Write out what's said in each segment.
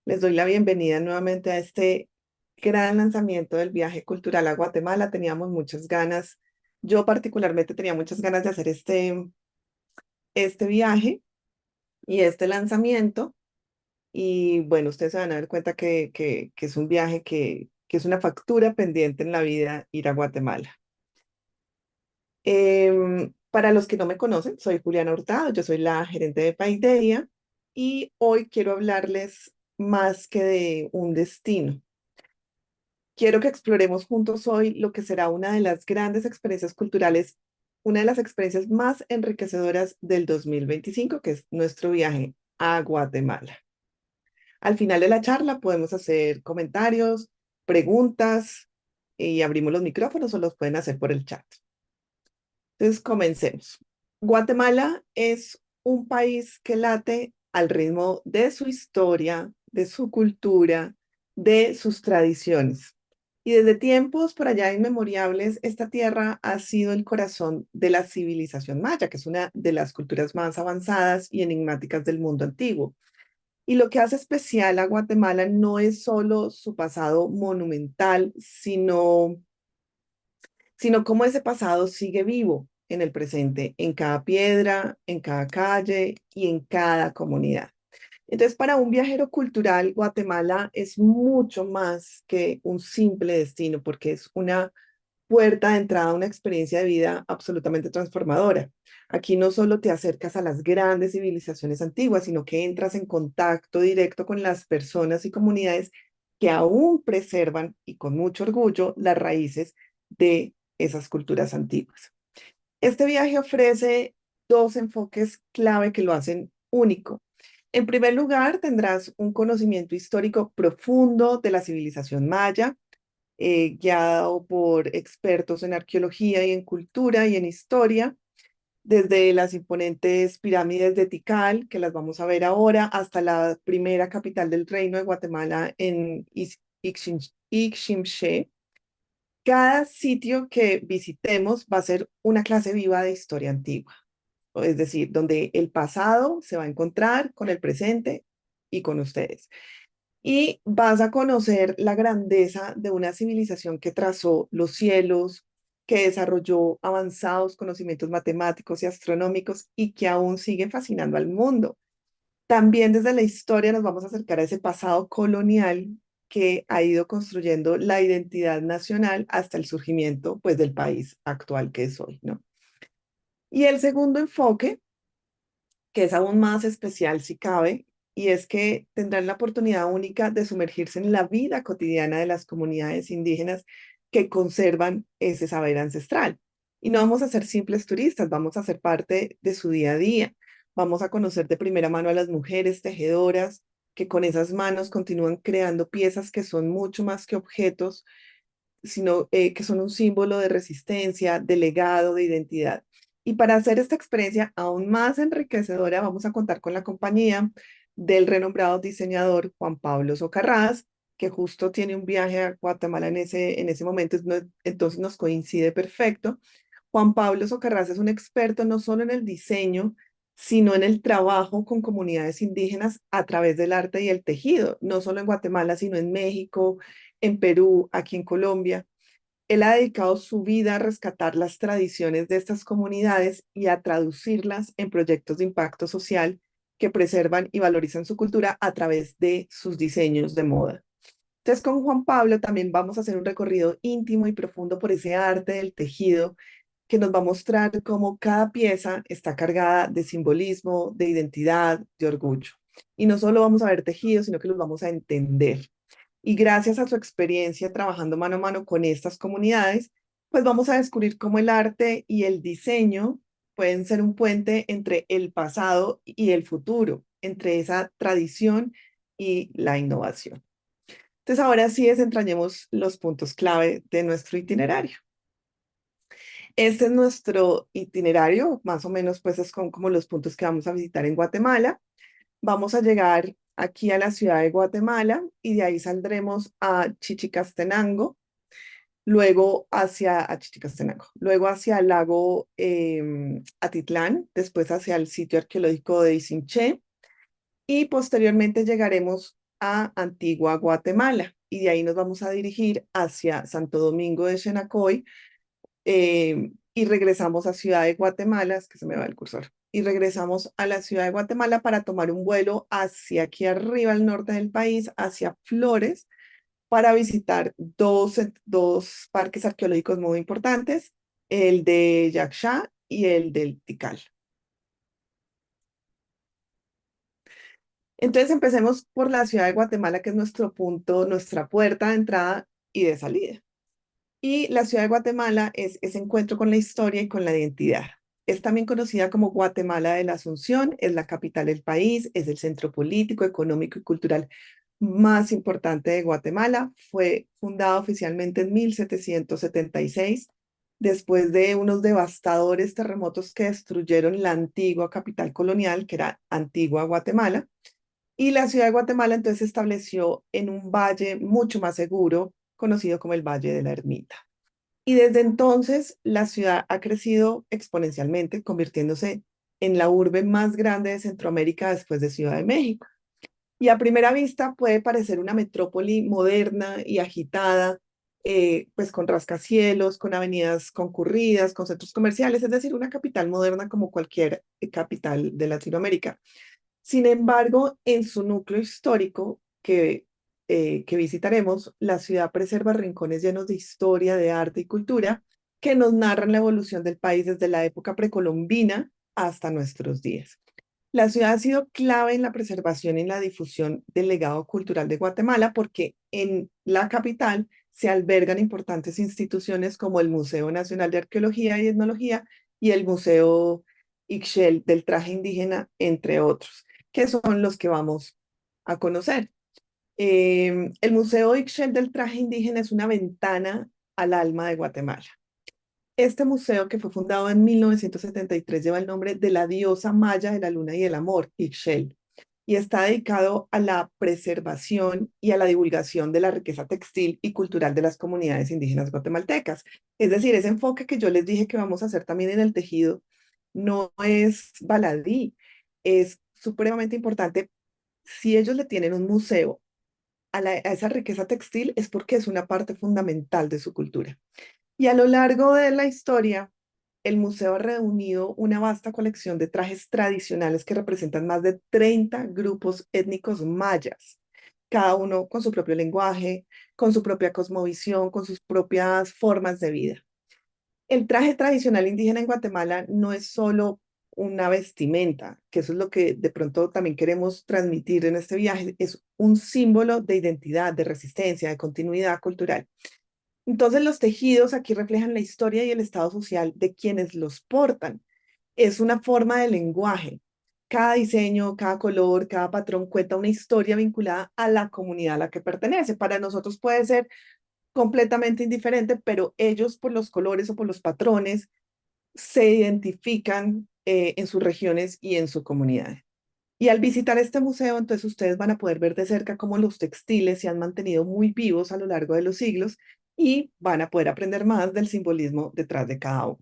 Les doy la bienvenida nuevamente a este gran lanzamiento del viaje cultural a Guatemala. Teníamos muchas ganas, yo particularmente tenía muchas ganas de hacer este viaje y este lanzamiento. Y bueno, ustedes se van a dar cuenta que es un viaje que es una factura pendiente en la vida ir a Guatemala. Para los que no me conocen, soy Juliana Hurtado, yo soy la gerente de Paideia y hoy quiero hablarles más que de un destino. Quiero que exploremos juntos hoy lo que será una de las grandes experiencias culturales, una de las experiencias más enriquecedoras del 2025, que es nuestro viaje a Guatemala. Al final de la charla podemos hacer comentarios, preguntas y abrimos los micrófonos o los pueden hacer por el chat. Entonces, comencemos. Guatemala es un país que late al ritmo de su historia, de su cultura, de sus tradiciones. Y desde tiempos por allá inmemorables, esta tierra ha sido el corazón de la civilización maya, que es una de las culturas más avanzadas y enigmáticas del mundo antiguo. Y lo que hace especial a Guatemala no es solo su pasado monumental, sino cómo ese pasado sigue vivo en el presente, en cada piedra, en cada calle y en cada comunidad. Entonces, para un viajero cultural, Guatemala es mucho más que un simple destino, porque es una puerta de entrada a una experiencia de vida absolutamente transformadora. Aquí no solo te acercas a las grandes civilizaciones antiguas, sino que entras en contacto directo con las personas y comunidades que aún preservan y con mucho orgullo las raíces de esas culturas antiguas. Este viaje ofrece dos enfoques clave que lo hacen único. En primer lugar, tendrás un conocimiento histórico profundo de la civilización maya, guiado por expertos en arqueología y en cultura y en historia, desde las imponentes pirámides de Tikal, que las vamos a ver ahora, hasta la primera capital del Reino de Guatemala en Iximché. Cada sitio que visitemos va a ser una clase viva de historia antigua, es decir, donde el pasado se va a encontrar con el presente y con ustedes. Y vas a conocer la grandeza de una civilización que trazó los cielos, que desarrolló avanzados conocimientos matemáticos y astronómicos y que aún sigue fascinando al mundo. También desde la historia nos vamos a acercar a ese pasado colonial que ha ido construyendo la identidad nacional hasta el surgimiento, pues, del país actual que es hoy, ¿no? Y el segundo enfoque, que es aún más especial si cabe, y es que tendrán la oportunidad única de sumergirse en la vida cotidiana de las comunidades indígenas que conservan ese saber ancestral. Y no vamos a ser simples turistas, vamos a ser parte de su día a día. Vamos a conocer de primera mano a las mujeres tejedoras que con esas manos continúan creando piezas que son mucho más que objetos, sino que son un símbolo de resistencia, de legado, de identidad. Y para hacer esta experiencia aún más enriquecedora, vamos a contar con la compañía del renombrado diseñador Juan Pablo Socarrás, que justo tiene un viaje a Guatemala en ese momento, entonces nos coincide perfecto. Juan Pablo Socarrás es un experto no solo en el diseño, sino en el trabajo con comunidades indígenas a través del arte y el tejido, no solo en Guatemala, sino en México, en Perú, aquí en Colombia. Él ha dedicado su vida a rescatar las tradiciones de estas comunidades y a traducirlas en proyectos de impacto social que preservan y valorizan su cultura a través de sus diseños de moda. Entonces, con Juan Pablo también vamos a hacer un recorrido íntimo y profundo por ese arte del tejido que nos va a mostrar cómo cada pieza está cargada de simbolismo, de identidad, de orgullo. Y no solo vamos a ver tejidos, sino que los vamos a entender. Y gracias a su experiencia trabajando mano a mano con estas comunidades, pues vamos a descubrir cómo el arte y el diseño pueden ser un puente entre el pasado y el futuro, entre esa tradición y la innovación. Entonces, ahora sí desentrañemos los puntos clave de nuestro itinerario. Este es nuestro itinerario, más o menos, pues es como los puntos que vamos a visitar en Guatemala. Vamos a llegar aquí a la ciudad de Guatemala y de ahí saldremos a Chichicastenango, luego hacia a Chichicastenango, luego hacia el lago Atitlán, después hacia el sitio arqueológico de Isimché y posteriormente llegaremos a Antigua Guatemala y de ahí nos vamos a dirigir hacia Santo Domingo de Xenacoy y regresamos a Ciudad de Guatemala, es que se me va el cursor, y regresamos a la Ciudad de Guatemala para tomar un vuelo hacia aquí arriba al norte del país, hacia Flores, para visitar dos parques arqueológicos muy importantes, el de Yaxchá y el del Tikal. Entonces empecemos por la ciudad de Guatemala, que es nuestro punto, nuestra puerta de entrada y de salida. Y la ciudad de Guatemala es ese encuentro con la historia y con la identidad. Es también conocida como Guatemala de la Asunción, es la capital del país, es el centro político, económico y cultural más importante de Guatemala. Fue fundada oficialmente en 1776, después de unos devastadores terremotos que destruyeron la antigua capital colonial, que era Antigua Guatemala. Y la ciudad de Guatemala entonces se estableció en un valle mucho más seguro, conocido como el Valle de la Ermita. Y desde entonces la ciudad ha crecido exponencialmente, convirtiéndose en la urbe más grande de Centroamérica después de Ciudad de México. Y a primera vista puede parecer una metrópoli moderna y agitada, pues con rascacielos, con avenidas concurridas, con centros comerciales, es decir, una capital moderna como cualquier capital de Latinoamérica. Sin embargo, en su núcleo histórico que visitaremos, la ciudad preserva rincones llenos de historia, de arte y cultura que nos narran la evolución del país desde la época precolombina hasta nuestros días. La ciudad ha sido clave en la preservación y en la difusión del legado cultural de Guatemala porque en la capital se albergan importantes instituciones como el Museo Nacional de Arqueología y Etnología y el Museo Ixchel del traje indígena, entre otros, que son los que vamos a conocer. El Museo Ixchel del traje indígena es una ventana al alma de Guatemala. Este museo, que fue fundado en 1973, lleva el nombre de la diosa maya de la luna y el amor, Ixchel, y está dedicado a la preservación y a la divulgación de la riqueza textil y cultural de las comunidades indígenas guatemaltecas. Es decir, ese enfoque que yo les dije que vamos a hacer también en el tejido no es baladí, es supremamente importante. Si ellos le tienen un museo a esa riqueza textil, es porque es una parte fundamental de su cultura. Y a lo largo de la historia, el museo ha reunido una vasta colección de trajes tradicionales que representan más de 30 grupos étnicos mayas, cada uno con su propio lenguaje, con su propia cosmovisión, con sus propias formas de vida. El traje tradicional indígena en Guatemala no es solo una vestimenta, que eso es lo que de pronto también queremos transmitir en este viaje, es un símbolo de identidad, de resistencia, de continuidad cultural. Entonces los tejidos aquí reflejan la historia y el estado social de quienes los portan. Es una forma de lenguaje. Cada diseño, cada color, cada patrón cuenta una historia vinculada a la comunidad a la que pertenece. Para nosotros puede ser completamente indiferente, pero ellos por los colores o por los patrones se identifican en sus regiones y en su comunidad. Y al visitar este museo, entonces ustedes van a poder ver de cerca cómo los textiles se han mantenido muy vivos a lo largo de los siglos y van a poder aprender más del simbolismo detrás de cada uno.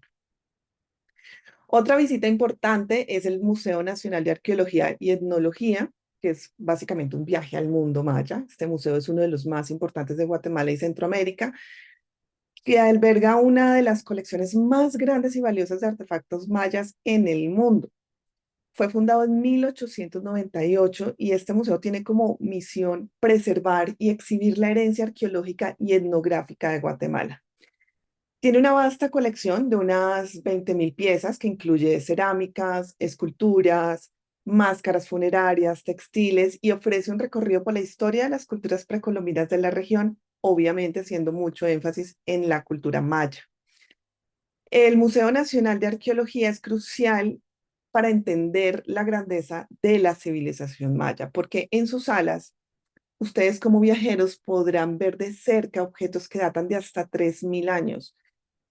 Otra visita importante es el Museo Nacional de Arqueología y Etnología, que es básicamente un viaje al mundo maya. Este museo es uno de los más importantes de Guatemala y Centroamérica, que alberga una de las colecciones más grandes y valiosas de artefactos mayas en el mundo. Fue fundado en 1898 y este museo tiene como misión preservar y exhibir la herencia arqueológica y etnográfica de Guatemala. Tiene una vasta colección de unas 20.000 piezas que incluye cerámicas, esculturas, máscaras funerarias, textiles y ofrece un recorrido por la historia de las culturas precolombinas de la región, obviamente haciendo mucho énfasis en la cultura maya. El Museo Nacional de Arqueología es crucial para entender la grandeza de la civilización maya, porque en sus salas ustedes como viajeros podrán ver de cerca objetos que datan de hasta 3.000 años,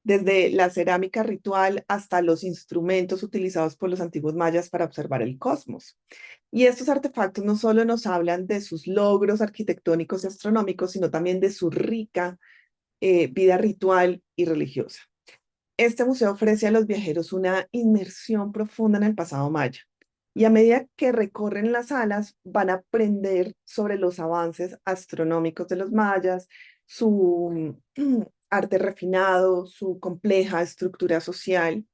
desde la cerámica ritual hasta los instrumentos utilizados por los antiguos mayas para observar el cosmos. Y estos artefactos no solo nos hablan de sus logros arquitectónicos y astronómicos, sino también de su rica vida ritual y religiosa. Este museo ofrece a los viajeros una inmersión profunda en el pasado maya, Y a medida que recorren las salas, van a aprender sobre los avances astronómicos de los mayas, su arte refinado, su compleja estructura social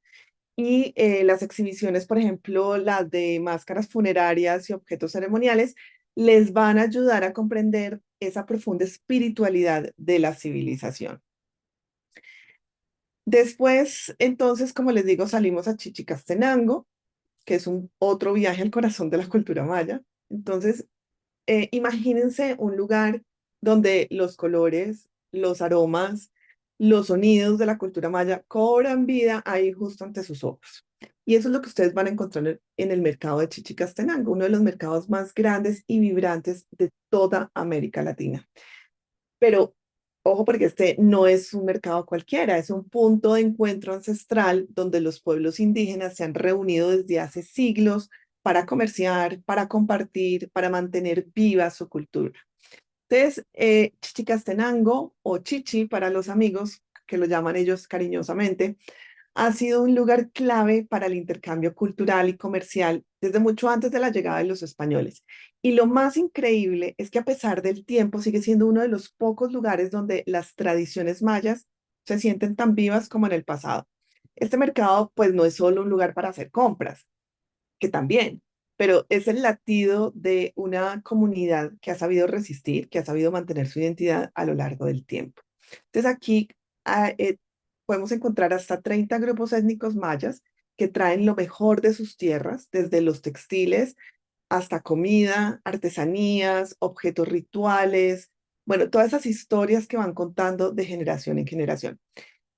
y las exhibiciones, por ejemplo, las de máscaras funerarias y objetos ceremoniales, les van a ayudar a comprender esa profunda espiritualidad de la civilización. Después, entonces, como les digo, salimos a Chichicastenango, que es un otro viaje al corazón de la cultura maya. Entonces, imagínense un lugar donde los colores, los aromas, los sonidos de la cultura maya cobran vida ahí justo ante sus ojos. Y eso es lo que ustedes van a encontrar en el mercado de Chichicastenango, uno de los mercados más grandes y vibrantes de toda América Latina. Pero ojo, porque este no es un mercado cualquiera, es un punto de encuentro ancestral donde los pueblos indígenas se han reunido desde hace siglos para comerciar, para compartir, para mantener viva su cultura. Entonces, Chichicastenango o Chichi para los amigos, que lo llaman ellos cariñosamente, ha sido un lugar clave para el intercambio cultural y comercial desde mucho antes de la llegada de los españoles. Y lo más increíble es que a pesar del tiempo sigue siendo uno de los pocos lugares donde las tradiciones mayas se sienten tan vivas como en el pasado. Este mercado pues no es solo un lugar para hacer compras, que también, pero es el latido de una comunidad que ha sabido resistir, que ha sabido mantener su identidad a lo largo del tiempo. Entonces aquí ah, podemos encontrar hasta 30 grupos étnicos mayas que traen lo mejor de sus tierras, desde los textiles hasta comida, artesanías, objetos rituales, bueno, todas esas historias que van contando de generación en generación.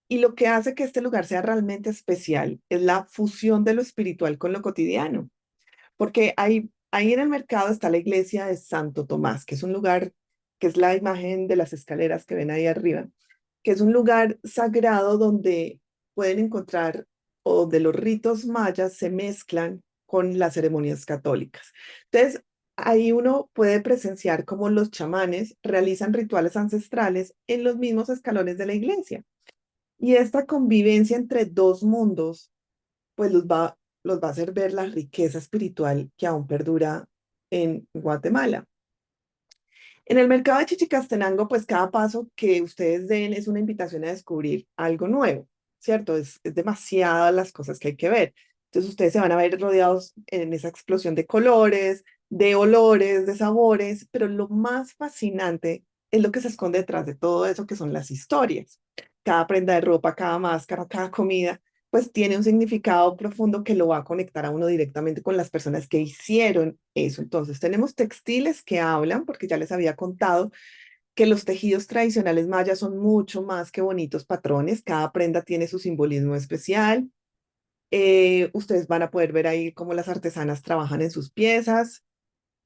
Y lo que hace que este lugar sea realmente especial es la fusión de lo espiritual con lo cotidiano, porque ahí en el mercado está la iglesia de Santo Tomás, que es un lugar, que es la imagen de las escaleras que ven ahí arriba, que es un lugar sagrado donde pueden encontrar o donde los ritos mayas se mezclan con las ceremonias católicas. Entonces, ahí uno puede presenciar cómo los chamanes realizan rituales ancestrales en los mismos escalones de la iglesia. Y esta convivencia entre dos mundos, pues los va a hacer ver la riqueza espiritual que aún perdura en Guatemala. En el mercado de Chichicastenango, pues cada paso que ustedes den es una invitación a descubrir algo nuevo, ¿cierto? Es demasiadas las cosas que hay que ver. Entonces ustedes se van a ver rodeados en esa explosión de colores, de olores, de sabores, pero lo más fascinante es lo que se esconde detrás de todo eso, que son las historias. Cada prenda de ropa, cada máscara, cada comida, pues tiene un significado profundo que lo va a conectar a uno directamente con las personas que hicieron eso. Entonces, tenemos textiles que hablan, porque ya les había contado que los tejidos tradicionales mayas son mucho más que bonitos patrones, cada prenda tiene su simbolismo especial. Ustedes van a poder ver ahí cómo las artesanas trabajan en sus piezas.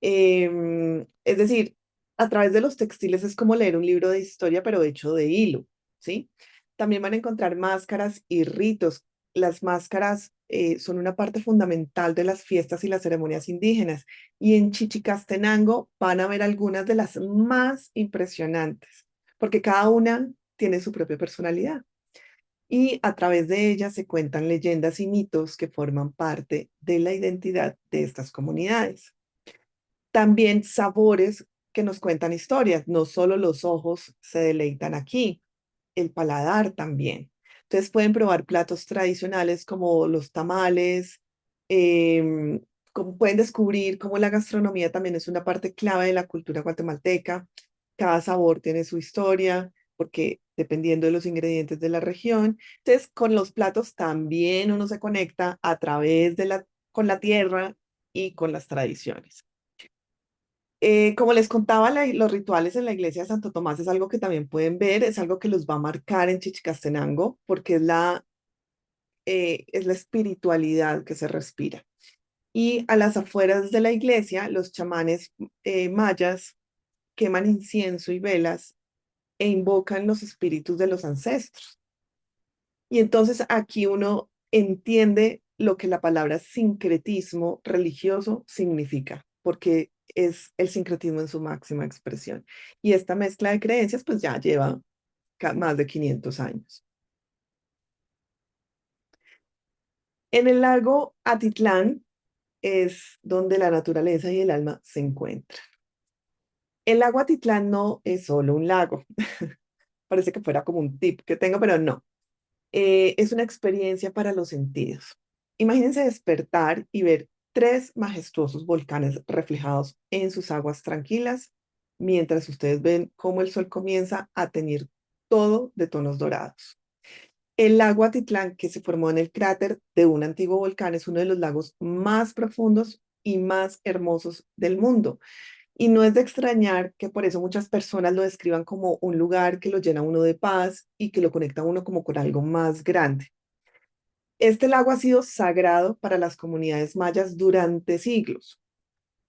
Es decir, a través de los textiles es como leer un libro de historia, pero hecho de hilo, ¿sí? También van a encontrar máscaras y ritos. Las máscaras son una parte fundamental de las fiestas y las ceremonias indígenas. Y en Chichicastenango van a ver algunas de las más impresionantes, porque cada una tiene su propia personalidad. Y a través de ellas se cuentan leyendas y mitos que forman parte de la identidad de estas comunidades. También sabores que nos cuentan historias, no solo los ojos se deleitan aquí, el paladar también. Entonces pueden probar platos tradicionales como los tamales, em, como pueden descubrir cómo la gastronomía también es una parte clave de la cultura guatemalteca. Cada sabor tiene su historia, porque dependiendo de los ingredientes de la región. Entonces, con los platos también uno se conecta a través de con la tierra y con las tradiciones. Como les contaba, los rituales en la iglesia de Santo Tomás es algo que también pueden ver, es algo que los va a marcar en Chichicastenango, porque es la espiritualidad que se respira. Y a las afueras de la iglesia, los chamanes mayas queman incienso y velas e invocan los espíritus de los ancestros. Y entonces aquí uno entiende lo que la palabra sincretismo religioso significa, porque es el sincretismo en su máxima expresión. Y esta mezcla de creencias pues ya lleva más de 500 años. En el lago Atitlán es donde la naturaleza y el alma se encuentran. El lago Atitlán no es solo un lago, parece que fuera como un tip que tengo, pero no. Es una experiencia para los sentidos. Imagínense despertar y ver tres majestuosos volcanes reflejados en sus aguas tranquilas, mientras ustedes ven cómo el sol comienza a teñir todo de tonos dorados. El lago Atitlán, que se formó en el cráter de un antiguo volcán, es uno de los lagos más profundos y más hermosos del mundo. Y no es de extrañar que por eso muchas personas lo describan como un lugar que lo llena a uno de paz y que lo conecta a uno como con algo más grande. Este lago ha sido sagrado para las comunidades mayas durante siglos.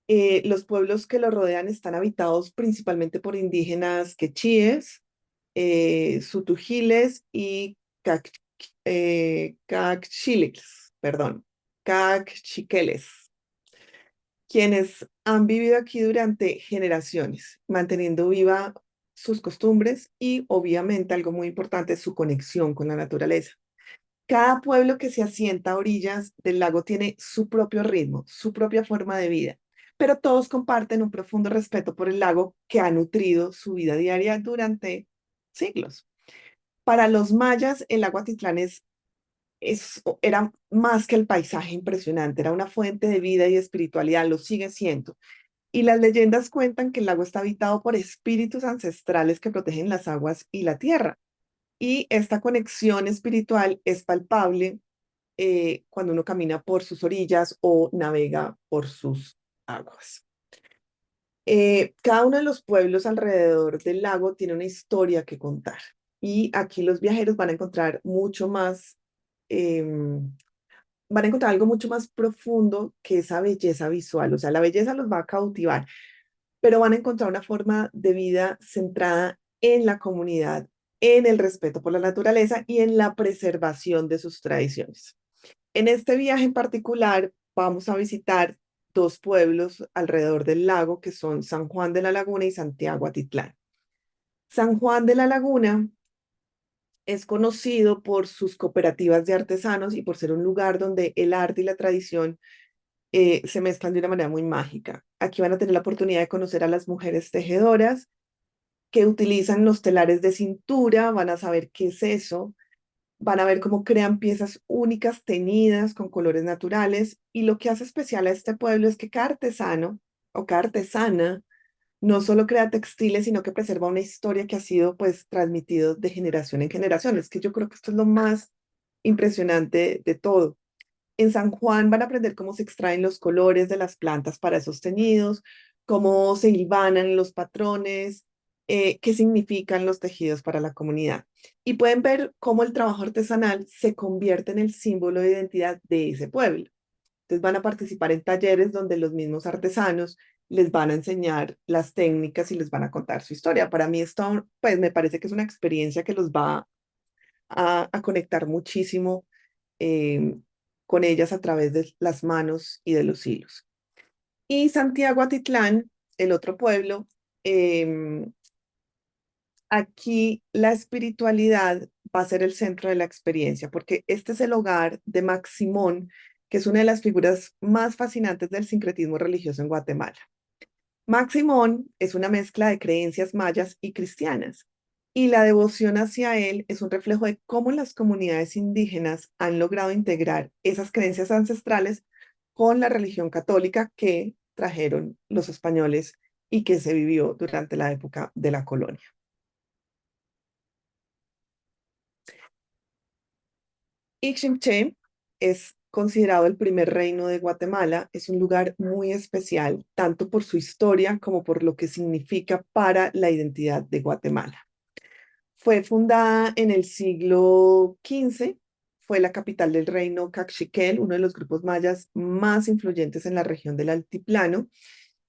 Los pueblos que lo rodean están habitados principalmente por indígenas quechíes, sutujiles y caxiles, perdón, cachiqueles, quienes han vivido aquí durante generaciones, manteniendo viva sus costumbres y obviamente algo muy importante, su conexión con la naturaleza. Cada pueblo que se asienta a orillas del lago tiene su propio ritmo, su propia forma de vida, pero todos comparten un profundo respeto por el lago que ha nutrido su vida diaria durante siglos. Para los mayas, el lago Atitlán era más que el paisaje impresionante, era una fuente de vida y espiritualidad, lo sigue siendo. Y las leyendas cuentan que el lago está habitado por espíritus ancestrales que protegen las aguas y la tierra. Y esta conexión espiritual es palpable cuando uno camina por sus orillas o navega por sus aguas. Cada uno de los pueblos alrededor del lago tiene una historia que contar y aquí los viajeros van a encontrar mucho más, van a encontrar algo mucho más profundo que esa belleza visual, o sea, la belleza los va a cautivar, pero van a encontrar una forma de vida centrada en la comunidad, en el respeto por la naturaleza y en la preservación de sus tradiciones. En este viaje en particular vamos a visitar dos pueblos alrededor del lago que son San Juan de la Laguna y Santiago Atitlán. San Juan de la Laguna es conocido por sus cooperativas de artesanos y por ser un lugar donde el arte y la tradición se mezclan de una manera muy mágica. Aquí van a tener la oportunidad de conocer a las mujeres tejedoras que utilizan los telares de cintura, van a saber qué es eso, van a ver cómo crean piezas únicas, teñidas con colores naturales. Y lo que hace especial a este pueblo es que cada artesano o cada artesana no solo crea textiles, sino que preserva una historia que ha sido pues transmitido de generación en generación. Es que yo creo que esto es lo más impresionante de todo. En San Juan van a aprender cómo se extraen los colores de las plantas para esos teñidos, cómo se hilvanan los patrones, qué significan los tejidos para la comunidad. Y pueden ver cómo el trabajo artesanal se convierte en el símbolo de identidad de ese pueblo. Entonces van a participar en talleres donde los mismos artesanos les van a enseñar las técnicas y les van a contar su historia. Para mí esto, pues me parece que es una experiencia que los va a conectar muchísimo eh, con ellas a través de las manos y de los hilos. Y Santiago Atitlán, el otro pueblo, eh, aquí la espiritualidad va a ser el centro de la experiencia, porque este es el hogar de Maximón, que es una de las figuras más fascinantes del sincretismo religioso en Guatemala. Maximón es una mezcla de creencias mayas y cristianas, y la devoción hacia él es un reflejo de cómo las comunidades indígenas han logrado integrar esas creencias ancestrales con la religión católica que trajeron los españoles y que se vivió durante la época de la colonia. Iximché es considerado el primer reino de Guatemala. Es un lugar muy especial, tanto por su historia como por lo que significa para la identidad de Guatemala. Fue fundada en el siglo XV, fue la capital del reino Caxiquel, uno de los grupos mayas más influyentes en la región del Altiplano.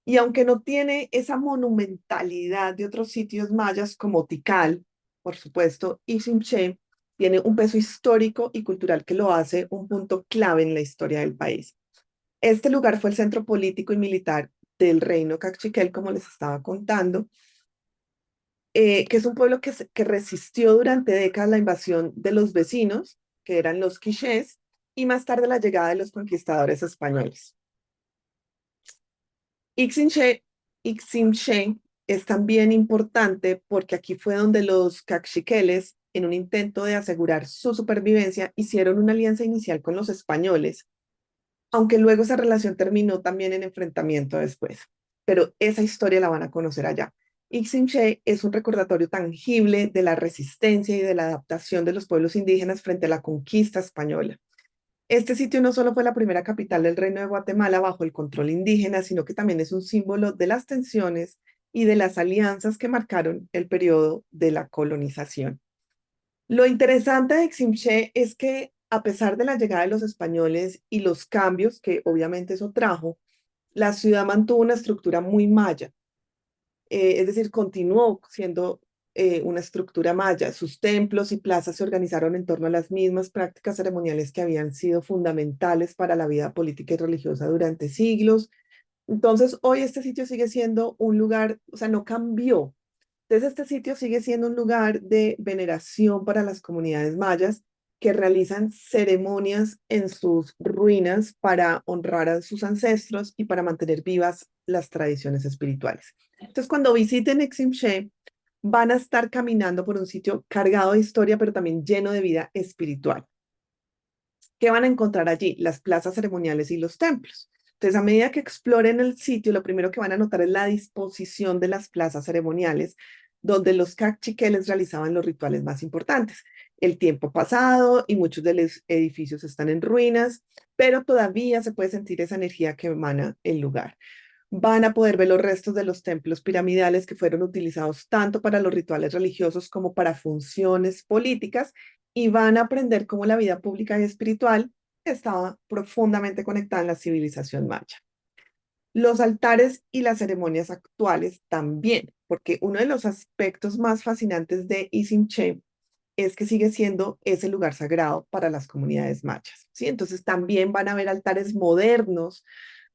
Y aunque no tiene esa monumentalidad de otros sitios mayas como Tikal, por supuesto, Iximché tiene un peso histórico y cultural que lo hace un punto clave en la historia del país. Este lugar fue el centro político y militar del reino Caxiquel, como les estaba contando, que es un pueblo que resistió durante décadas la invasión de los vecinos, que eran los quichés, y más tarde la llegada de los conquistadores españoles. Ixinche, Iximché es también importante porque aquí fue donde los caciqueles, en un intento de asegurar su supervivencia, hicieron una alianza inicial con los españoles, aunque luego esa relación terminó también en enfrentamiento después. Pero esa historia la van a conocer allá. Ixinché es un recordatorio tangible de la resistencia y de la adaptación de los pueblos indígenas frente a la conquista española. Este sitio no solo fue la primera capital del Reino de Guatemala bajo el control indígena, sino que también es un símbolo de las tensiones y de las alianzas que marcaron el periodo de la colonización. Lo interesante de Ximché es que a pesar de la llegada de los españoles y los cambios que obviamente eso trajo, la ciudad mantuvo una estructura muy maya, es decir, continuó siendo una estructura maya. Sus templos y plazas se organizaron en torno a las mismas prácticas ceremoniales que habían sido fundamentales para la vida política y religiosa durante siglos. Entonces, hoy este sitio sigue siendo un lugar, o sea, no cambió. Entonces, este sitio sigue siendo un lugar de veneración para las comunidades mayas que realizan ceremonias en sus ruinas para honrar a sus ancestros y para mantener vivas las tradiciones espirituales. Entonces, cuando visiten Eximché, van a estar caminando por un sitio cargado de historia, pero también lleno de vida espiritual. ¿Qué van a encontrar allí? Las plazas ceremoniales y los templos. Entonces, a medida que exploren el sitio, lo primero que van a notar es la disposición de las plazas ceremoniales, donde los caciqueles realizaban los rituales más importantes. El tiempo pasado y muchos de los edificios están en ruinas, pero todavía se puede sentir esa energía que emana el lugar. Van a poder ver los restos de los templos piramidales que fueron utilizados tanto para los rituales religiosos como para funciones políticas y van a aprender cómo la vida pública y espiritual estaba profundamente conectada en la civilización maya. Los altares y las ceremonias actuales también, porque uno de los aspectos más fascinantes de Isimché es que sigue siendo ese lugar sagrado para las comunidades mayas, ¿sí? Entonces también van a haber altares modernos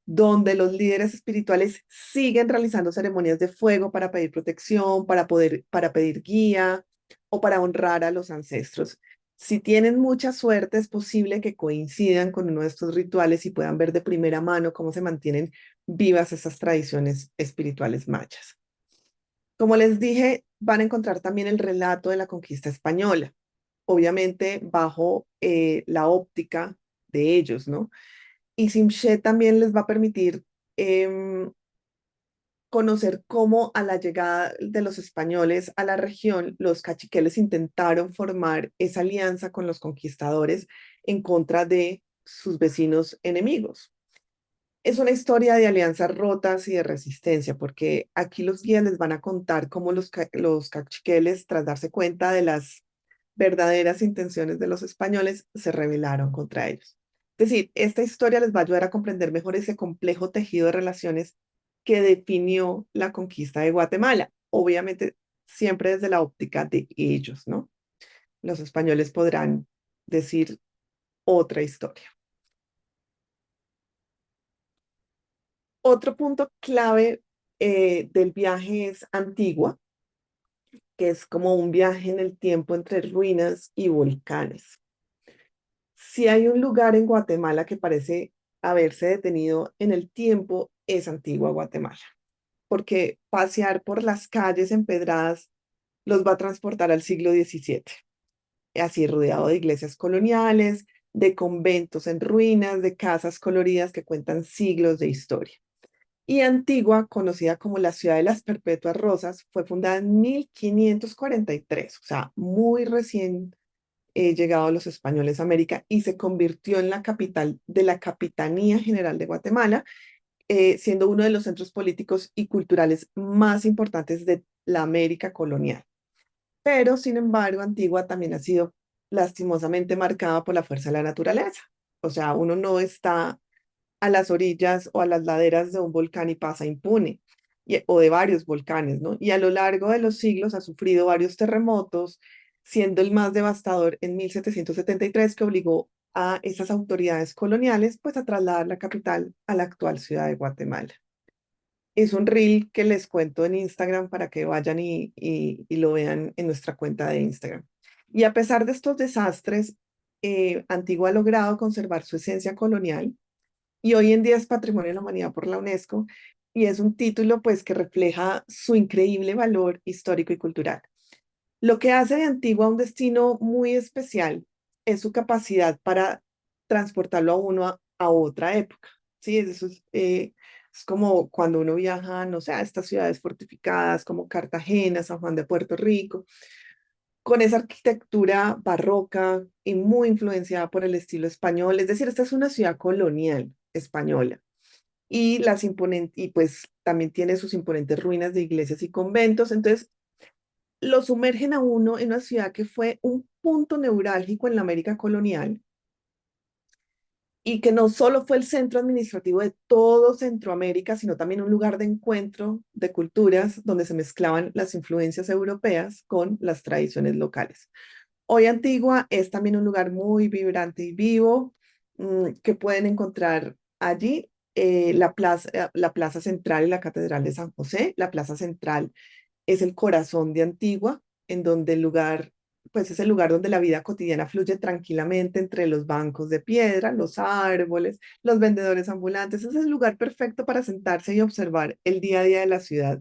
donde los líderes espirituales siguen realizando ceremonias de fuego para pedir protección, para pedir guía o para honrar a los ancestros. Si tienen mucha suerte, es posible que coincidan con uno de estos rituales y puedan ver de primera mano cómo se mantienen vivas esas tradiciones espirituales mayas. Como les dije, van a encontrar también el relato de la conquista española, obviamente bajo la óptica de ellos, ¿no? Y Simché también les va a permitir conocer cómo a la llegada de los españoles a la región, los caciqueles intentaron formar esa alianza con los conquistadores en contra de sus vecinos enemigos. Es una historia de alianzas rotas y de resistencia, porque aquí los guías les van a contar cómo los caciqueles, tras darse cuenta de las verdaderas intenciones de los españoles, se rebelaron contra ellos. Es decir, esta historia les va a ayudar a comprender mejor ese complejo tejido de relaciones que definió la conquista de Guatemala. Obviamente, siempre desde la óptica de ellos, ¿no? Los españoles podrán decir otra historia. Otro punto clave del viaje es Antigua, que es como un viaje en el tiempo entre ruinas y volcanes. Si hay un lugar en Guatemala que parece haberse detenido en el tiempo, es Antigua Guatemala, porque pasear por las calles empedradas los va a transportar al siglo XVII, así rodeado de iglesias coloniales, de conventos en ruinas, de casas coloridas que cuentan siglos de historia. Y Antigua, conocida como la ciudad de las Perpetuas Rosas, fue fundada en 1543, o sea, muy recién llegado los españoles a América y se convirtió en la capital de la Capitanía General de Guatemala, siendo uno de los centros políticos y culturales más importantes de la América colonial. Pero, sin embargo, Antigua también ha sido lastimosamente marcada por la fuerza de la naturaleza. O sea, uno no está a las orillas o a las laderas de un volcán y pasa impune, o de varios volcanes, ¿no? Y a lo largo de los siglos ha sufrido varios terremotos, siendo el más devastador en 1773 que obligó a esas autoridades coloniales pues a trasladar la capital a la actual ciudad de Guatemala. Es un reel que les cuento en Instagram para que vayan y lo vean en nuestra cuenta de Instagram. Y a pesar de estos desastres, Antigua ha logrado conservar su esencia colonial y hoy en día es Patrimonio de la Humanidad por la UNESCO y es un título pues que refleja su increíble valor histórico y cultural. Lo que hace de Antigua un destino muy especial es su capacidad para transportarlo a uno a otra época. Sí, eso es como cuando uno viaja, no sé, a estas ciudades fortificadas como Cartagena, San Juan de Puerto Rico, con esa arquitectura barroca y muy influenciada por el estilo español. Es decir, esta es una ciudad colonial española y y pues también tiene sus imponentes ruinas de iglesias y conventos. Entonces, lo sumergen a uno en una ciudad que fue un punto neurálgico en la América colonial y que no solo fue el centro administrativo de todo Centroamérica, sino también un lugar de encuentro de culturas donde se mezclaban las influencias europeas con las tradiciones locales. Hoy Antigua es también un lugar muy vibrante y vivo, que pueden encontrar allí la plaza central y la Catedral de San José. La plaza central es el corazón de Antigua, en donde el lugar, pues es el lugar donde la vida cotidiana fluye tranquilamente entre los bancos de piedra, los árboles, los vendedores ambulantes. Es el lugar perfecto para sentarse y observar el día a día de la ciudad.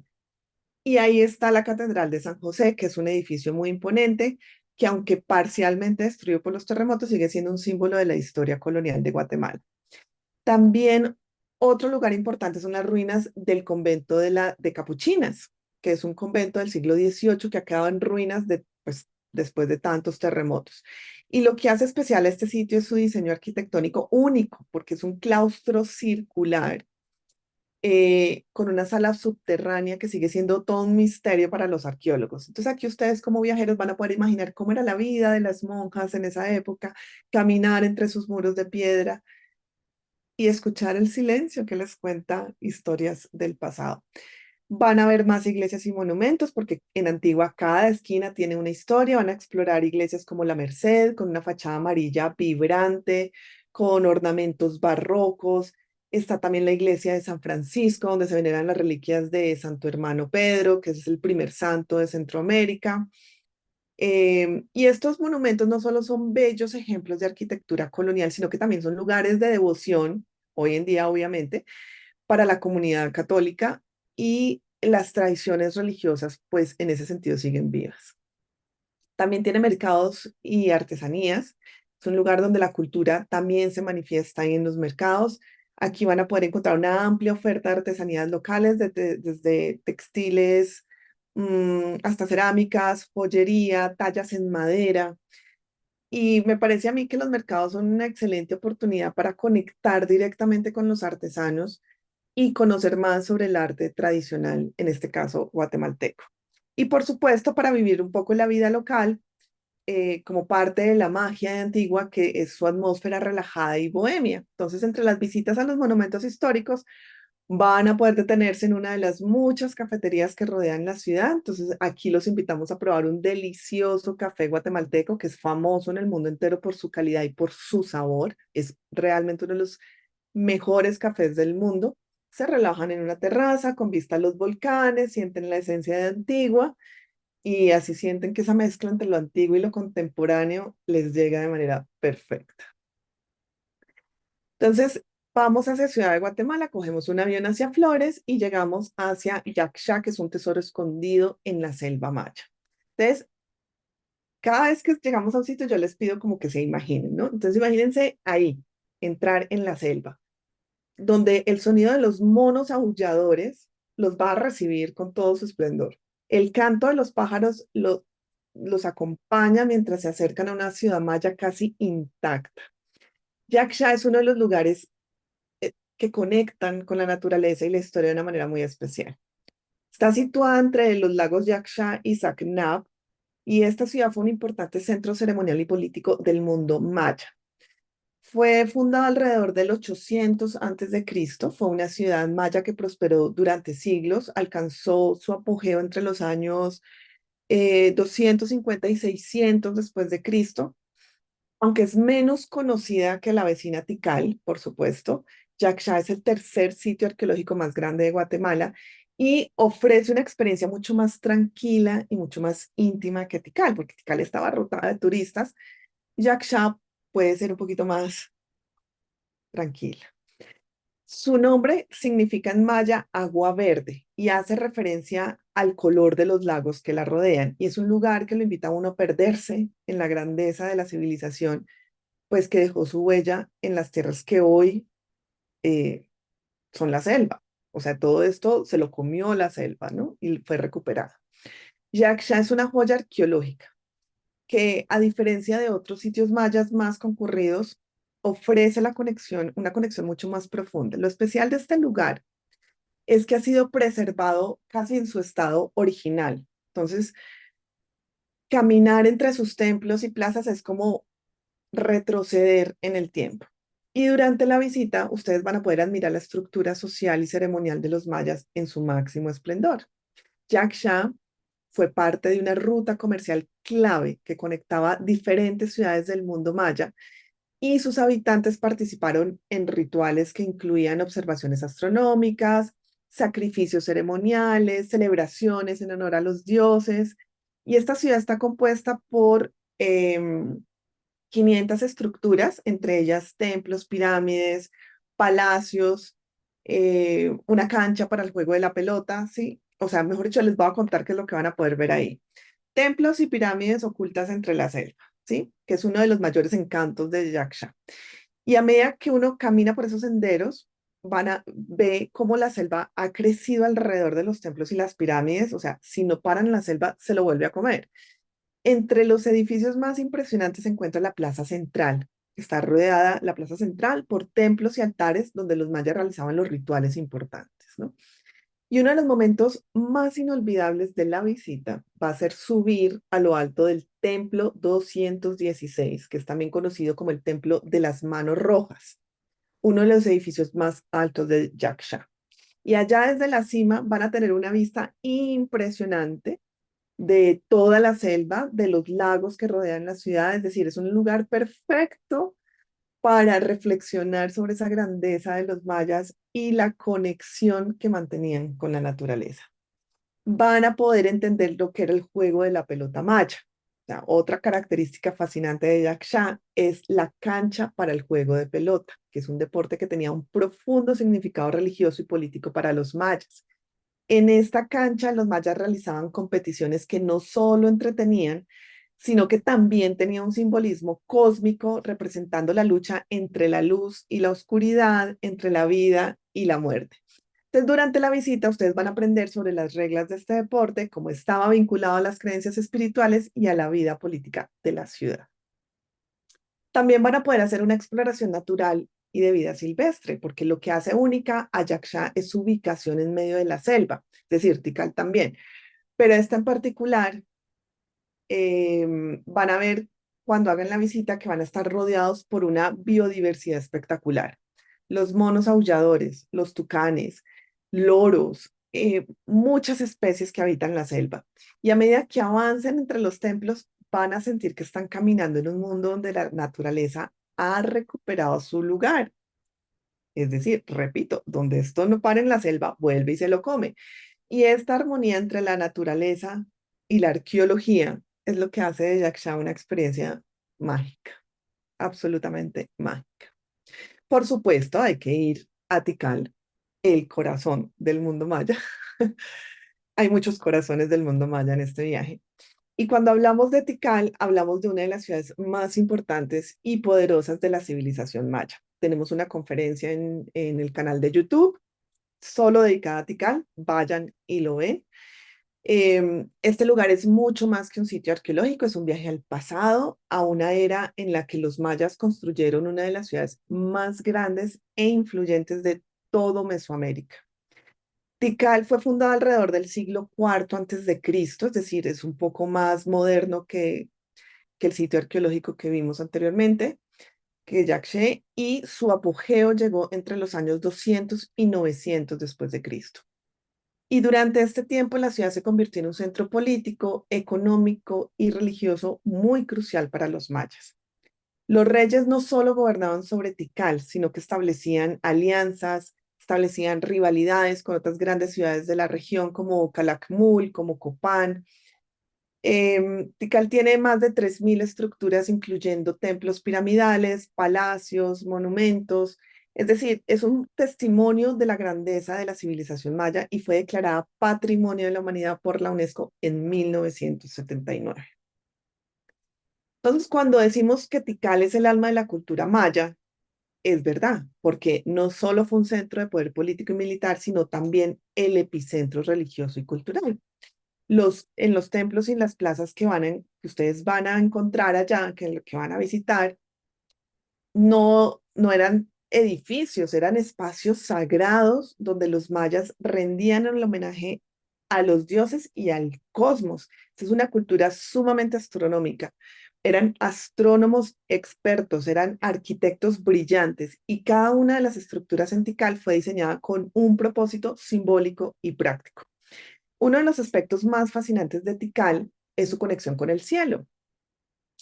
Y ahí está la Catedral de San José, que es un edificio muy imponente, que aunque parcialmente destruido por los terremotos, sigue siendo un símbolo de la historia colonial de Guatemala. También otro lugar importante son las ruinas del convento de Capuchinas, que es un convento del siglo XVIII que ha quedado en ruinas pues, después de tantos terremotos. Y lo que hace especial a este sitio es su diseño arquitectónico único, porque es un claustro circular con una sala subterránea que sigue siendo todo un misterio para los arqueólogos. Entonces aquí ustedes como viajeros van a poder imaginar cómo era la vida de las monjas en esa época, caminar entre sus muros de piedra y escuchar el silencio que les cuenta historias del pasado. Van a ver más iglesias y monumentos porque en Antigua cada esquina tiene una historia. Van a explorar iglesias como la Merced, con una fachada amarilla vibrante, con ornamentos barrocos. Está también la iglesia de San Francisco, donde se veneran las reliquias de Santo Hermano Pedro, que es el primer santo de Centroamérica. Y estos monumentos no solo son bellos ejemplos de arquitectura colonial, sino que también son lugares de devoción, hoy en día obviamente, para la comunidad católica y las tradiciones religiosas, pues en ese sentido siguen vivas. También tiene mercados y artesanías. Es un lugar donde la cultura también se manifiesta en los mercados. Aquí van a poder encontrar una amplia oferta de artesanías locales, desde textiles hasta cerámicas, joyería, tallas en madera. Y me parece a mí que los mercados son una excelente oportunidad para conectar directamente con los artesanos y conocer más sobre el arte tradicional, en este caso guatemalteco. Y por supuesto, para vivir un poco la vida local, como parte de la magia de Antigua, que es su atmósfera relajada y bohemia. Entonces, entre las visitas a los monumentos históricos, van a poder detenerse en una de las muchas cafeterías que rodean la ciudad. Entonces, aquí los invitamos a probar un delicioso café guatemalteco que es famoso en el mundo entero por su calidad y por su sabor. Es realmente uno de los mejores cafés del mundo. Se relajan en una terraza con vista a los volcanes, sienten la esencia de Antigua y así sienten que esa mezcla entre lo antiguo y lo contemporáneo les llega de manera perfecta. Entonces, vamos hacia Ciudad de Guatemala, cogemos un avión hacia Flores y llegamos hacia Yaksha, que es un tesoro escondido en la selva maya. Entonces, cada vez que llegamos a un sitio, yo les pido como que se imaginen, ¿no? Entonces, imagínense ahí, entrar en la selva, donde el sonido de los monos aulladores los va a recibir con todo su esplendor. El canto de los pájaros los acompaña mientras se acercan a una ciudad maya casi intacta. Yaksha es uno de los lugares que conectan con la naturaleza y la historia de una manera muy especial. Está situada entre los lagos Yaksha y Sacnab, y esta ciudad fue un importante centro ceremonial y político del mundo maya. Fue fundada alrededor del 800 antes de Cristo. Fue una ciudad maya que prosperó durante siglos, alcanzó su apogeo entre los años 250 y 600 después de Cristo, aunque es menos conocida que la vecina Tikal, por supuesto. Yaksha es el tercer sitio arqueológico más grande de Guatemala y ofrece una experiencia mucho más tranquila y mucho más íntima que Tikal, porque Tikal estaba abarrotada de turistas. Yaksha puede ser un poquito más tranquila. Su nombre significa en maya agua verde y hace referencia al color de los lagos que la rodean. Y es un lugar que lo invita a uno a perderse en la grandeza de la civilización, pues que dejó su huella en las tierras que hoy eh, son la selva. O sea, todo esto se lo comió la selva, ¿no? Y fue recuperada. Yaksha es una joya arqueológica que, a diferencia de otros sitios mayas más concurridos, ofrece una conexión mucho más profunda. Lo especial de este lugar es que ha sido preservado casi en su estado original. Entonces, caminar entre sus templos y plazas es como retroceder en el tiempo. Y durante la visita, ustedes van a poder admirar la estructura social y ceremonial de los mayas en su máximo esplendor. Yaksha fue parte de una ruta comercial clave que conectaba diferentes ciudades del mundo maya y sus habitantes participaron en rituales que incluían observaciones astronómicas, sacrificios ceremoniales, celebraciones en honor a los dioses. Y esta ciudad está compuesta por 500 estructuras, entre ellas templos, pirámides, palacios, una cancha para el juego de la pelota, ¿sí? O sea, mejor dicho, les voy a contar qué es lo que van a poder ver ahí. Templos y pirámides ocultas entre la selva, ¿sí? Que es uno de los mayores encantos de Yaksha. Y a medida que uno camina por esos senderos, ve cómo la selva ha crecido alrededor de los templos y las pirámides. O sea, si no paran en la selva, se lo vuelve a comer. Entre los edificios más impresionantes se encuentra la Plaza Central. Está rodeada la Plaza Central por templos y altares donde los mayas realizaban los rituales importantes, ¿no? Y uno de los momentos más inolvidables de la visita va a ser subir a lo alto del Templo 216, que es también conocido como el Templo de las Manos Rojas, uno de los edificios más altos de Yaksha. Y allá desde la cima van a tener una vista impresionante de toda la selva, de los lagos que rodean la ciudad. Es decir, es un lugar perfecto para reflexionar sobre esa grandeza de los mayas y la conexión que mantenían con la naturaleza. Van a poder entender lo que era el juego de la pelota maya. O sea, otra característica fascinante de Yaksha es la cancha para el juego de pelota, que es un deporte que tenía un profundo significado religioso y político para los mayas. En esta cancha, los mayas realizaban competiciones que no solo entretenían, sino que también tenían un simbolismo cósmico representando la lucha entre la luz y la oscuridad, entre la vida y la muerte. Entonces, durante la visita, ustedes van a aprender sobre las reglas de este deporte, cómo estaba vinculado a las creencias espirituales y a la vida política de la ciudad. También van a poder hacer una exploración natural y de vida silvestre, porque lo que hace única a Yaksha es su ubicación en medio de la selva, es decir, Tikal también. Pero esta en particular, van a ver cuando hagan la visita que van a estar rodeados por una biodiversidad espectacular. Los monos aulladores, los tucanes, loros, muchas especies que habitan la selva. Y a medida que avancen entre los templos, van a sentir que están caminando en un mundo donde la naturaleza ha recuperado su lugar. Es decir, repito, donde esto no para en la selva, vuelve y se lo come. Y esta armonía entre la naturaleza y la arqueología es lo que hace de Yaksha una experiencia mágica, absolutamente mágica. Por supuesto, hay que ir a Tikal, el corazón del mundo maya. Hay muchos corazones del mundo maya en este viaje. Y cuando hablamos de Tikal, hablamos de una de las ciudades más importantes y poderosas de la civilización maya. Tenemos una conferencia en el canal de YouTube solo dedicada a Tikal. Vayan y lo ven. Este lugar es mucho más que un sitio arqueológico, es un viaje al pasado, a una era en la que los mayas construyeron una de las ciudades más grandes e influyentes de todo Mesoamérica. Tikal fue fundado alrededor del siglo IV antes de Cristo, es decir, es un poco más moderno que el sitio arqueológico que vimos anteriormente, que Yakshe, y su apogeo llegó entre los años 200 y 900 después de Cristo. Y durante este tiempo la ciudad se convirtió en un centro político, económico y religioso muy crucial para los mayas. Los reyes no solo gobernaban sobre Tikal, sino que establecían alianzas, establecían rivalidades con otras grandes ciudades de la región como Calakmul, como Copán. Tikal tiene más de 3.000 estructuras, incluyendo templos piramidales, palacios, monumentos, Es decir, es un testimonio de la grandeza de la civilización maya y fue declarada Patrimonio de la Humanidad por la UNESCO en 1979. Entonces, cuando decimos que Tikal es el alma de la cultura maya, es verdad, porque no solo fue un centro de poder político y militar, sino también el epicentro religioso y cultural. En los templos y en las plazas que ustedes van a encontrar allá, que van a visitar, no eran edificios, eran espacios sagrados donde los mayas rendían el homenaje a los dioses y al cosmos. Esta es una cultura sumamente astronómica. Eran astrónomos expertos, eran arquitectos brillantes y cada una de las estructuras en Tikal fue diseñada con un propósito simbólico y práctico. Uno de los aspectos más fascinantes de Tikal es su conexión con el cielo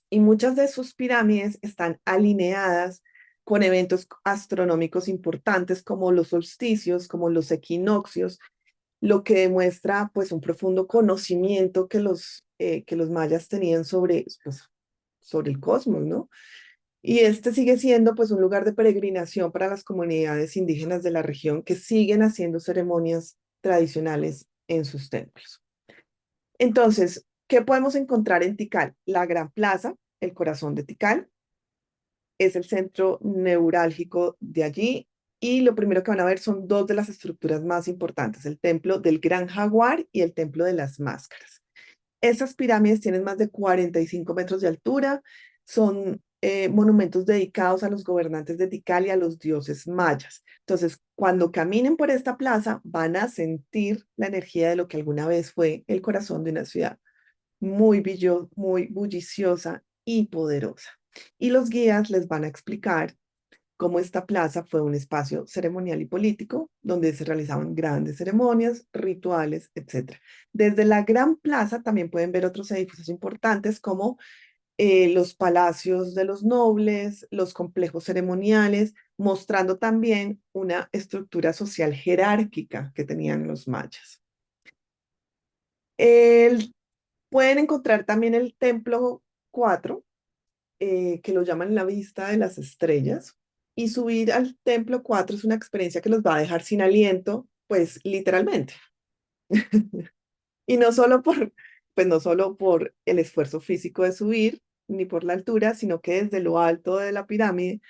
y muchas de sus pirámides están alineadas con eventos astronómicos importantes como los solsticios, como los equinoccios, lo que demuestra pues un profundo conocimiento que los mayas tenían pues, sobre el cosmos, ¿no? Y este sigue siendo pues un lugar de peregrinación para las comunidades indígenas de la región que siguen haciendo ceremonias tradicionales en sus templos. Entonces, ¿qué podemos encontrar en Tikal? La Gran Plaza, el corazón de Tikal, es el centro neurálgico de allí y lo primero que van a ver son dos de las estructuras más importantes, el templo del Gran Jaguar y el templo de las Máscaras. Esas pirámides tienen más de 45 metros de altura, son monumentos dedicados a los gobernantes de Tikal y a los dioses mayas. Entonces, cuando caminen por esta plaza, van a sentir la energía de lo que alguna vez fue el corazón de una ciudad muy bulliciosa y poderosa. Y los guías les van a explicar cómo esta plaza fue un espacio ceremonial y político donde se realizaban grandes ceremonias, rituales, etc. Desde la gran plaza también pueden ver otros edificios importantes como los palacios de los nobles, los complejos ceremoniales, mostrando también una estructura social jerárquica que tenían los mayas. El Pueden encontrar también el templo 4, que lo llaman la vista de las estrellas. Y subir al templo 4 es una experiencia que los va a dejar sin aliento, pues literalmente. Y no solo por el esfuerzo físico de subir, ni por la altura, sino que desde lo alto de la pirámide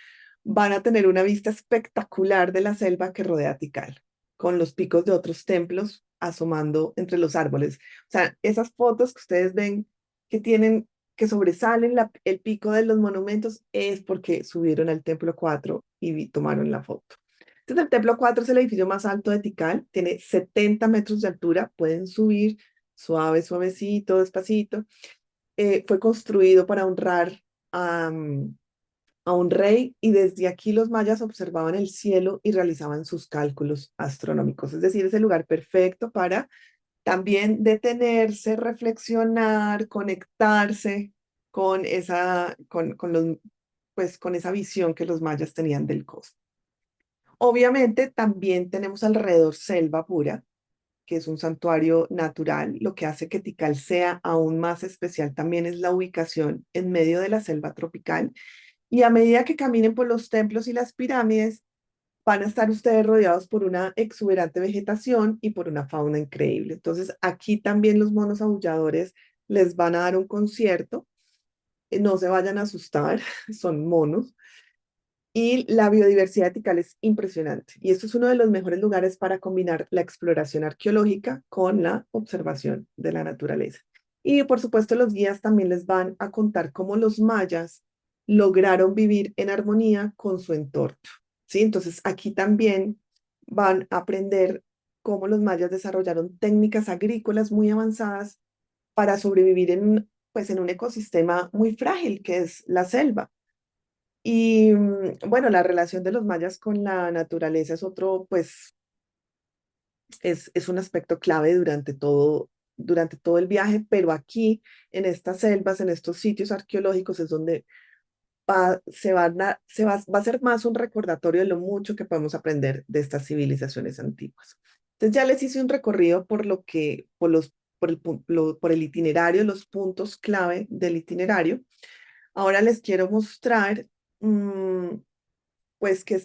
van a tener una vista espectacular de la selva que rodea Tikal, con los picos de otros templos asomando entre los árboles. O sea, esas fotos que ustedes ven que tienen, que sobresalen el pico de los monumentos, es porque subieron al templo 4 y tomaron la foto. Entonces, el templo 4 es el edificio más alto de Tikal, tiene 70 metros de altura, pueden subir suavecito, despacito. Fue construido para honrar a, a un rey y desde aquí los mayas observaban el cielo y realizaban sus cálculos astronómicos. Es decir, es el lugar perfecto para también detenerse, reflexionar, conectarse con pues, con esa visión que los mayas tenían del cosmos. Obviamente también tenemos alrededor selva pura, que es un santuario natural. Lo que hace que Tikal sea aún más especial también es la ubicación en medio de la selva tropical. Y a medida que caminen por los templos y las pirámides, van a estar ustedes rodeados por una exuberante vegetación y por una fauna increíble. Entonces, aquí también los monos aulladores les van a dar un concierto. No se vayan a asustar, son monos. Y la biodiversidad Tikal es impresionante. Y esto es uno de los mejores lugares para combinar la exploración arqueológica con la observación de la naturaleza. Y por supuesto, los guías también les van a contar cómo los mayas lograron vivir en armonía con su entorno. ¿Sí? Entonces, aquí también van a aprender cómo los mayas desarrollaron técnicas agrícolas muy avanzadas para sobrevivir pues, en un ecosistema muy frágil que es la selva. Y bueno, la relación de los mayas con la naturaleza es otro, pues, es un aspecto clave durante todo el viaje, pero aquí, en estas selvas, en estos sitios arqueológicos, es donde va a ser más un recordatorio de lo mucho que podemos aprender de estas civilizaciones antiguas. Entonces ya les hice un recorrido por el itinerario, los puntos clave del itinerario. Ahora les quiero mostrar mm, pues que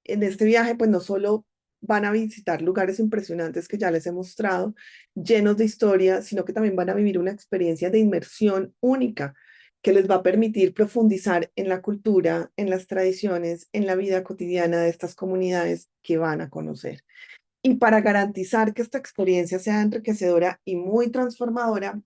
en este viaje, pues no solo van a visitar lugares impresionantes que ya les he mostrado, llenos de historia, sino que también van a vivir una experiencia de inmersión única que les va a permitir profundizar en la cultura, en las tradiciones, en la vida cotidiana de estas comunidades que van a conocer. Y para garantizar que esta experiencia sea enriquecedora y muy transformadora,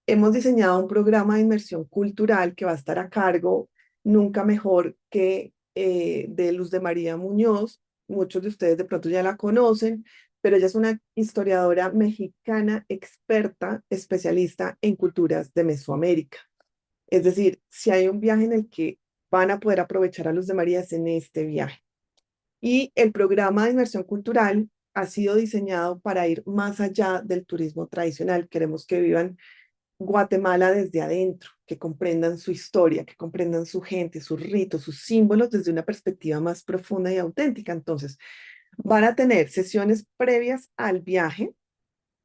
hemos diseñado un programa de inmersión cultural que va a estar a cargo, nunca mejor que de Luz de María Muñoz. Muchos de ustedes de pronto ya la conocen, pero ella es una historiadora mexicana experta, especialista en culturas de Mesoamérica. Es decir, si hay un viaje en el que van a poder aprovechar a Luz de María es en este viaje. Y el programa de inmersión cultural ha sido diseñado para ir más allá del turismo tradicional. Queremos que vivan Guatemala desde adentro, que comprendan su historia, que comprendan su gente, sus ritos, sus símbolos desde una perspectiva más profunda y auténtica. Entonces, van a tener sesiones previas al viaje,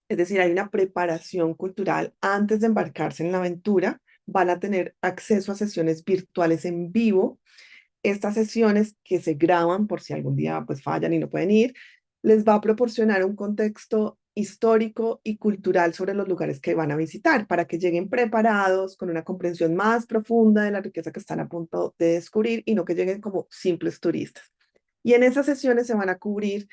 es decir, hay una preparación cultural antes de embarcarse en la aventura. Van a tener acceso a sesiones virtuales en vivo. Estas sesiones que se graban por si algún día pues fallan y no pueden ir, les va a proporcionar un contexto histórico y cultural sobre los lugares que van a visitar para que lleguen preparados con una comprensión más profunda de la riqueza que están a punto de descubrir y no que lleguen como simples turistas. Y en esas sesiones se van a cubrir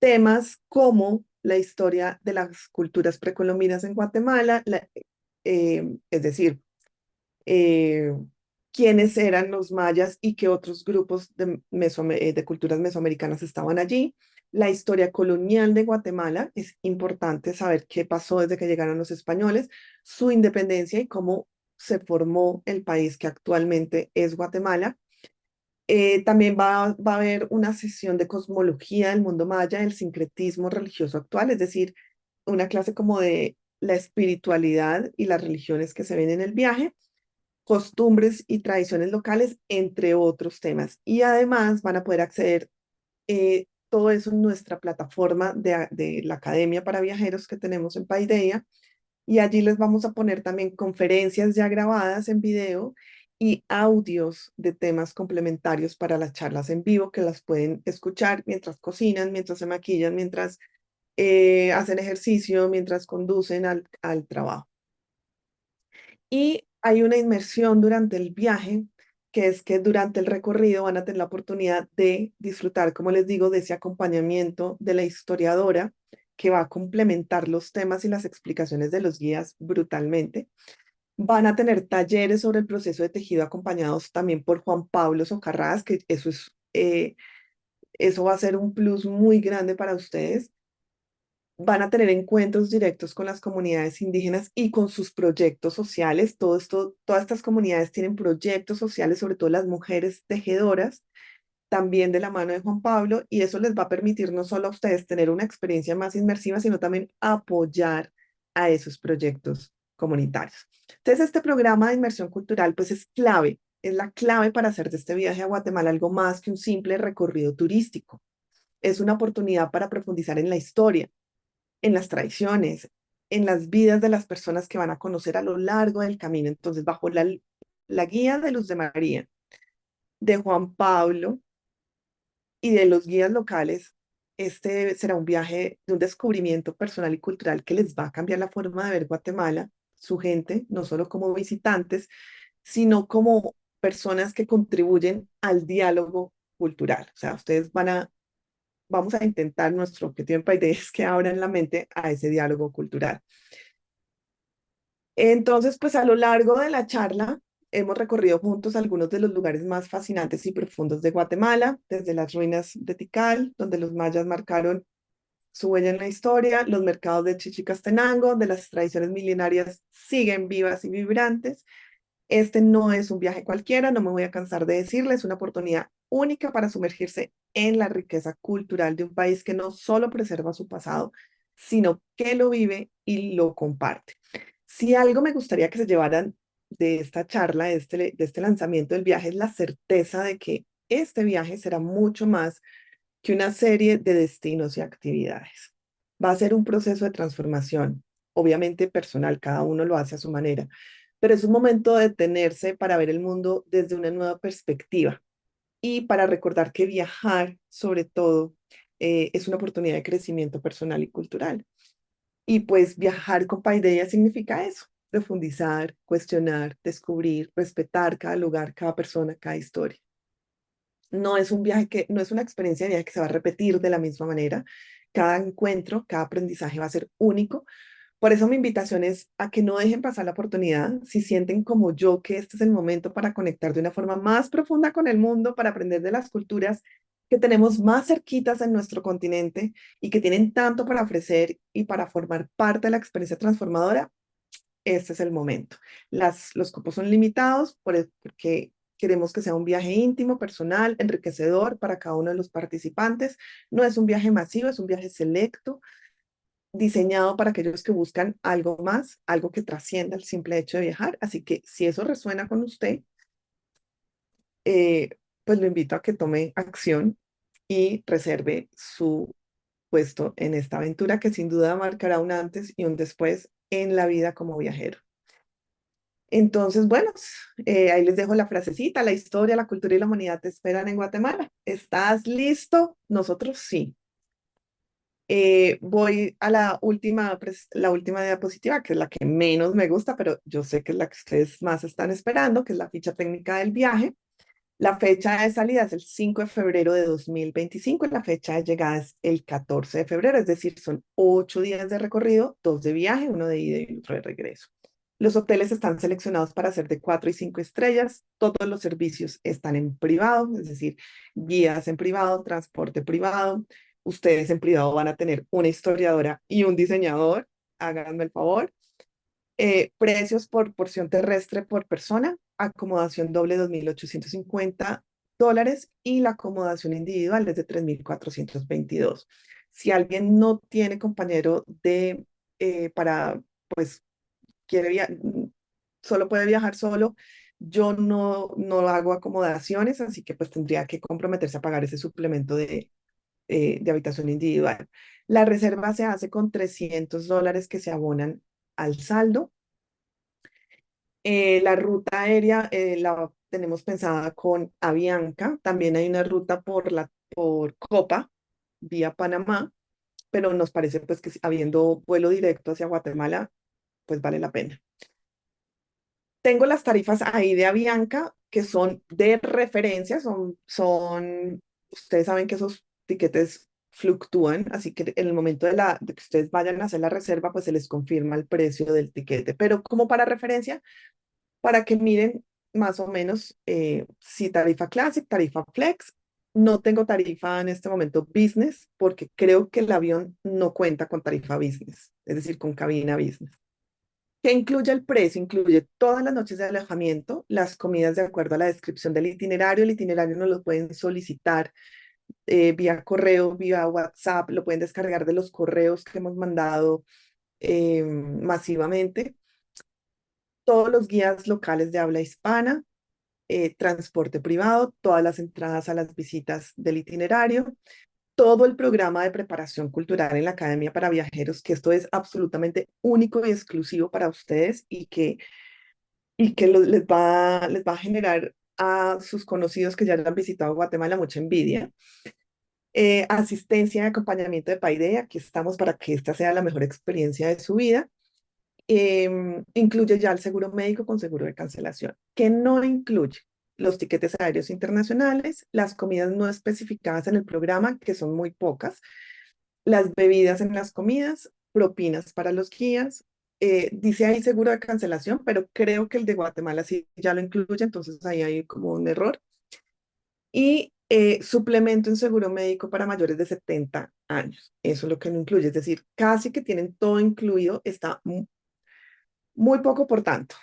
temas como la historia de las culturas precolombinas en Guatemala, es decir, eh, quiénes eran los mayas y qué otros grupos de culturas mesoamericanas estaban allí. La historia colonial de Guatemala, es importante saber qué pasó desde que llegaron los españoles, su independencia y cómo se formó el país que actualmente es Guatemala. También va a haber una sesión de cosmología del mundo maya, el sincretismo religioso actual, es decir, una clase como de la espiritualidad y las religiones que se ven en el viaje, costumbres y tradiciones locales, entre otros temas. Y además van a poder acceder todo eso en nuestra plataforma de la Academia para Viajeros que tenemos en Paideia. Y allí les vamos a poner también conferencias ya grabadas en video y audios de temas complementarios para las charlas en vivo que las pueden escuchar mientras cocinan, mientras se maquillan, mientras hacen ejercicio, mientras conducen al trabajo. Y hay una inmersión durante el viaje, que es que durante el recorrido van a tener la oportunidad de disfrutar, como les digo, de ese acompañamiento de la historiadora que va a complementar los temas y las explicaciones de los guías brutalmente. Van a tener talleres sobre el proceso de tejido acompañados también por Juan Pablo Socarrás, que eso va a ser un plus muy grande para ustedes. Van a tener encuentros directos con las comunidades indígenas y con sus proyectos sociales. Todas estas comunidades tienen proyectos sociales, sobre todo las mujeres tejedoras, también de la mano de Juan Pablo, y eso les va a permitir no solo a ustedes tener una experiencia más inmersiva, sino también apoyar a esos proyectos comunitarios. Entonces, este programa de inmersión cultural, pues es la clave para hacer de este viaje a Guatemala algo más que un simple recorrido turístico. Es una oportunidad para profundizar en la historia, en las tradiciones, en las vidas de las personas que van a conocer a lo largo del camino. Entonces, bajo la guía de Luz de María, de Juan Pablo y de los guías locales, este será un viaje de un descubrimiento personal y cultural que les va a cambiar la forma de ver Guatemala, su gente, no solo como visitantes, sino como personas que contribuyen al diálogo cultural. O sea, vamos a intentar, nuestro objetivo en Paide es que abran la mente a ese diálogo cultural. Entonces, pues a lo largo de la charla hemos recorrido juntos algunos de los lugares más fascinantes y profundos de Guatemala, desde las ruinas de Tikal, donde los mayas marcaron su huella en la historia, los mercados de Chichicastenango, donde las tradiciones milenarias siguen vivas y vibrantes. Este no es un viaje cualquiera, no me voy a cansar de decirle, es una oportunidad única para sumergirse en la riqueza cultural de un país que no solo preserva su pasado, sino que lo vive y lo comparte. Si algo me gustaría que se llevaran de esta charla, de este lanzamiento del viaje, es la certeza de que este viaje será mucho más que una serie de destinos y actividades. Va a ser un proceso de transformación, obviamente personal, cada uno lo hace a su manera, pero es un momento de detenerse para ver el mundo desde una nueva perspectiva, y para recordar que viajar, sobre todo, es una oportunidad de crecimiento personal y cultural. Y pues viajar con Paideia significa eso, profundizar, cuestionar, descubrir, respetar cada lugar, cada persona, cada historia. No es un viaje que, no es una experiencia de viaje que se va a repetir de la misma manera. Cada encuentro, cada aprendizaje va a ser único. Por eso mi invitación es a que no dejen pasar la oportunidad. Si sienten como yo que este es el momento para conectar de una forma más profunda con el mundo, para aprender de las culturas que tenemos más cerquitas en nuestro continente y que tienen tanto para ofrecer y para formar parte de la experiencia transformadora, este es el momento. Los cupos son limitados porque queremos que sea un viaje íntimo, personal, enriquecedor para cada uno de los participantes. No es un viaje masivo, es un viaje selecto, diseñado para aquellos que buscan algo más, algo que trascienda el simple hecho de viajar. Así que si eso resuena con usted, eh, pues lo invito a que tome acción y reserve su puesto en esta aventura que sin duda marcará un antes y un después en la vida como viajero. Entonces, bueno, ahí les dejo la frasecita: la historia, la cultura y la humanidad te esperan en Guatemala. ¿Estás listo? Nosotros sí. Voy a la última diapositiva, que es la que menos me gusta, pero yo sé que es la que ustedes más están esperando, que es la ficha técnica del viaje. La fecha de salida es el 5 de febrero de 2025 y la fecha de llegada es el 14 de febrero, es decir, son 8 días de recorrido, 2 de viaje, uno de ida y otro de regreso. Los hoteles están seleccionados para ser de 4 y 5 estrellas. Todos los servicios están en privado, es decir, guías en privado, transporte privado. Ustedes en privado van a tener una historiadora y un diseñador, háganme el favor. Precios por porción terrestre por persona, acomodación doble $2.850 y la acomodación individual es de 3.422. Si alguien no tiene compañero para, pues, solo puede viajar solo, yo no hago acomodaciones, así que pues tendría que comprometerse a pagar ese suplemento de habitación individual. La reserva se hace con $300 que se abonan al saldo. La ruta aérea la tenemos pensada con Avianca. También hay una ruta por Copa, vía Panamá, pero nos parece pues que habiendo vuelo directo hacia Guatemala, pues vale la pena. Tengo las tarifas ahí de Avianca, que son de referencia, ustedes saben que esos tiquetes fluctúan, así que en el momento de que ustedes vayan a hacer la reserva, pues se les confirma el precio del tiquete. Pero como para referencia, para que miren más o menos si tarifa Classic, tarifa Flex. No tengo tarifa en este momento Business porque creo que el avión no cuenta con tarifa Business, es decir, con cabina Business. ¿Qué incluye el precio? Incluye todas las noches de alojamiento, las comidas de acuerdo a la descripción del itinerario. El itinerario nos lo pueden solicitar vía correo, vía WhatsApp, lo pueden descargar de los correos que hemos mandado masivamente. Todos los guías locales de habla hispana, transporte privado, todas las entradas a las visitas del itinerario, todo el programa de preparación cultural en la Academia para Viajeros, que esto es absolutamente único y exclusivo para ustedes y que les va a generar a sus conocidos que ya han visitado Guatemala mucha envidia. Asistencia y acompañamiento de Paideia, aquí estamos para que esta sea la mejor experiencia de su vida. Incluye ya el seguro médico con seguro de cancelación, que no incluye los tiquetes aéreos internacionales, las comidas no especificadas en el programa, que son muy pocas, las bebidas en las comidas, propinas para los guías. Dice ahí seguro de cancelación, pero creo que el de Guatemala sí ya lo incluye, entonces ahí hay como un error. Y suplemento en seguro médico para mayores de 70 años. Eso es lo que no incluye, es decir, casi que tienen todo incluido, está muy poco por tanto.